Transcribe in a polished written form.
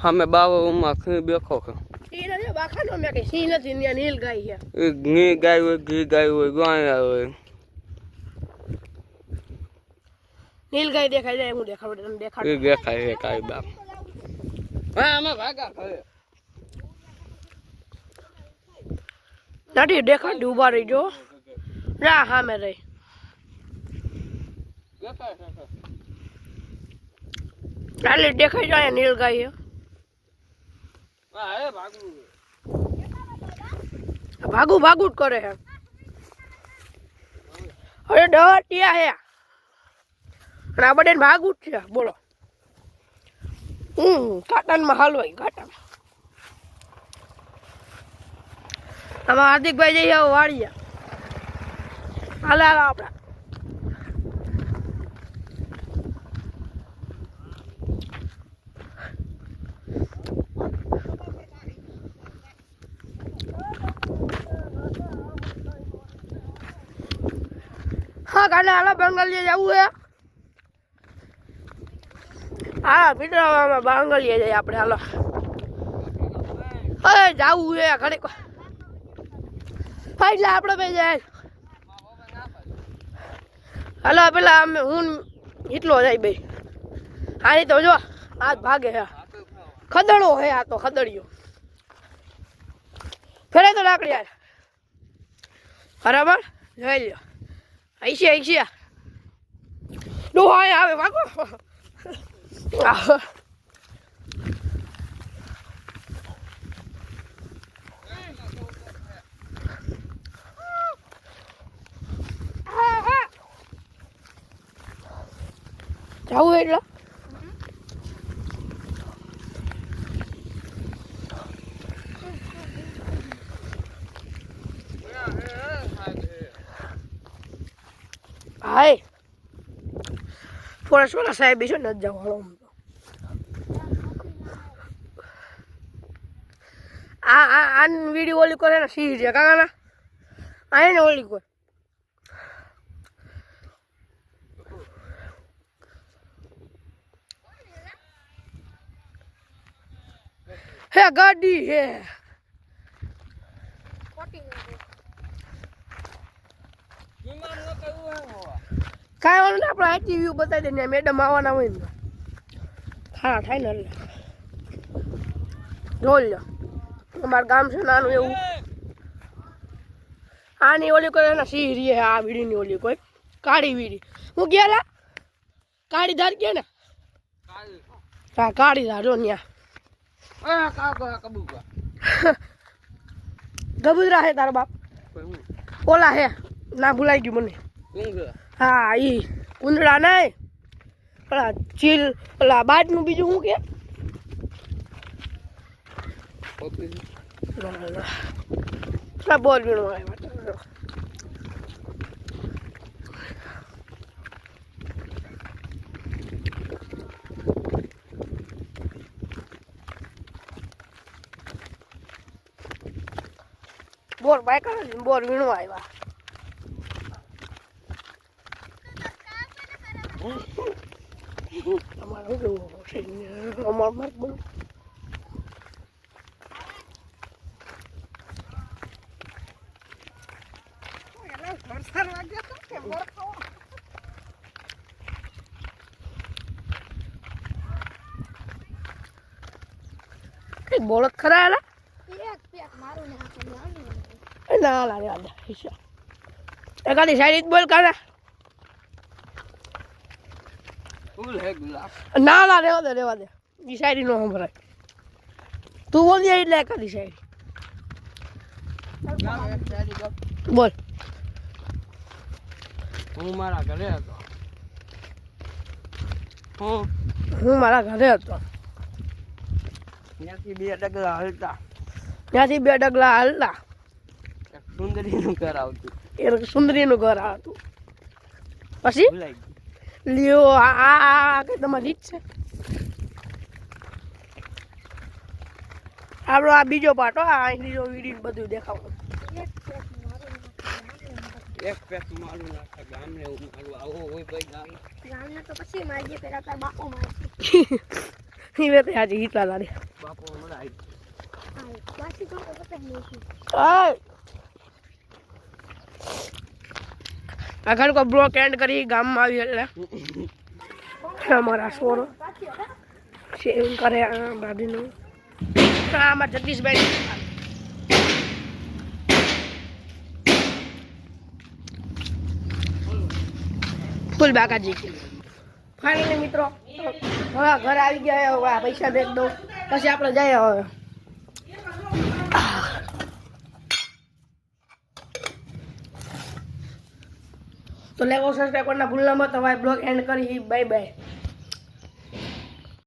हमें बाबा उमा खी बेखो खो ઈ નથી બાખાનો મે કે સી નથી ને નીલ ગાય છે ए घी गाय हुए घी गाय हुए गाय हुए નીલ ગાય દેખાય જાય હું દેખાડું તમને દેખાડું એ દેખાય છે કાઈ બાપ હા અમે ભાગા ખરે નથી દેખાડું ઉભા રહી જો રા સામે રહી દેખાય છે ચાલે દેખાય જાય નીલ ગાય હા એ ભાગું ભાગુ ભાગુ જ કરે છે હવે ડટિયા હે અને આ બધાને ભાગુ જ છે બોલો કાટનમાં હાલવાય કાટનમાં આમાં હાર્દિકભાઈ જઈ આવો વાળિયા હાલે હાલો આપડા हाँ काले हाल बंगाली जाऊ है हाँ मित्र बंगाली जाए आप हाल अरे जाऊ है घड़ी को એટલે આપણે બે જાય હાલો પેલા અમે હું એટલો જાય બે આની તો જો આ ભાગે હે ખદડો હે આ તો ખદડિયો ફેરે તો લાકડી યાર બરાબર જોઈ લ્યો આઈશે આઈશે ડોહા આવે ભાગો જાવું એટલે હાય ફોરેસ્ટ વાળા સાહેબ છે ન જવાળો આ વિડીયો ઓલી કરે ને સી છે કાકા આ ને ઓલી કોઈ હે ગાડી હે કાંઈ વાળું ને આપણે આઈટી વ્યૂ બતાવી દઈએ મેડમ આવવાના હોય ને હા થાય ને એટલે જોઈ લો અમારું ગામ છે નાનું એવું આની ઓલી કોઈ એના સી રીએ આ વીડીની ઓલી કોઈ કાળી વીડી હું ગયા કાળી ધાર કે ને હા કાળી ધાર જો ત્યાં ગબુદરા હે તારો બાપ ઓલા હે ના ભૂલાઈ ગયું મને હા ઈ કુંદડા નહીં પેલા ચીલ પેલા બાજનું બીજું શું કે બોલ વીણો આવ્યા બોર બાઈક બોર વીણો આવ્યા અમારું કેવું છે અમારું માર્ક બોલું બોલત ખરા એલા ના લા એકાદી સાઈડ બોલ કાના ના ના રેવા દે ઈ શાયરી નો સંભળાય તું બોલ જાય એટલે એકાદી શાયરી બોલ હું મારા ઘરે હતો ત્યાંથી બે ડગલા હલતા સુંદરીનું ઘર આવતું સુંદરીનું ઘર આવતું પછી લ્યો આ કઈ તમારી રીત છે આપણો આ બીજો પાર્ટ આ બીજો વિડીયો બધું દેખાવાનું એક પેક મારું નાખા ગામને એવું મારું આવો હોય ભાઈ ગામને તો પછી મારી પેલા તાર બાપો મારી ઈ વેતે આજે હિટલા લાડે કાપો મને આવી આગળ કો બ્લોક એન્ડ કરી ગામમાં આવી એટલે અમારા સોરો શેવિંગ કરે દાદીનું આમાં જગદીશભાઈ ફૂલ બાકાજી ફાઇનલી મિત્રો હવે ઘરે આવી ગયા હવે આ પૈસા દે દઉં પછી આપણે જઈએ હવે તો લેવો સબસ્ક્રાઈબ કરના ભૂલના મત હવે બ્લોગ એન્ડ કરી બાય બાય